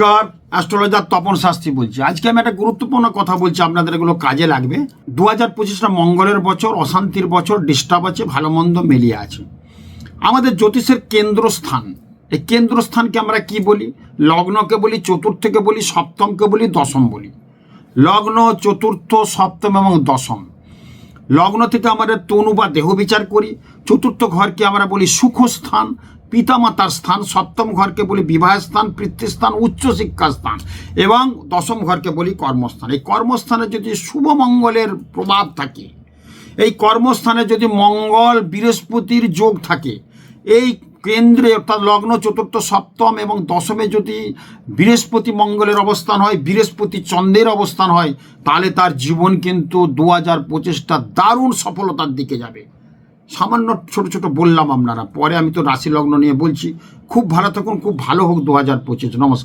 নমস্কার, অ্যাস্ট্রোলজার তপন শাস্ত্রী বলছি। আজকে আমি একটা গুরুত্বপূর্ণ কথা বলছি, আপনাদের এগুলো কাজে লাগবে। 2025টা মঙ্গলের বছর, অশান্তির বছর, ডিস্টার্ব আছে, ভালো মন্দ মিলিয়ে আছে। আমাদের জ্যোতিষের কেন্দ্রস্থান, এই কেন্দ্রস্থানকে আমরা কি বলি? লগ্নকে বলি, চতুর্থকে বলি, সপ্তমকে বলি, দশম বলি। লগ্ন, চতুর্থ, সপ্তম এবং দশম। লগ্ন থেকে আমাদের তনু বা দেহ বিচার করি। চতুর্থ ঘরকে আমরা বলি সুখস্থান, পিতামাতার স্থান। সপ্তম ঘরকে বলি বিবাহ স্থান, পিতৃস্থান, উচ্চশিক্ষা স্থান। এবং দশম ঘরকে বলি কর্মস্থান। এই কর্মস্থানে যদি শুভ মঙ্গলের প্রভাব থাকে, এই কর্মস্থানে যদি মঙ্গল বৃহস্পতির যোগ থাকে, এই কেন্দ্রে অর্থাৎ লগ্ন, চতুর্থ, সপ্তম এবং দশমে যদি বৃহস্পতি মঙ্গলের অবস্থান হয়, বৃহস্পতি চন্দ্রের অবস্থান হয়, তাহলে তার জীবন কিন্তু 2025টা দারুণ সফলতার দিকে যাবে। সামান্য ছোট ছোট বললাম আপনারা, পরে আমি তো রাশি লগ্ন নিয়ে বলছি। খুব ভালো থাকুন, খুব ভালো হোক 2025। নমস্কার।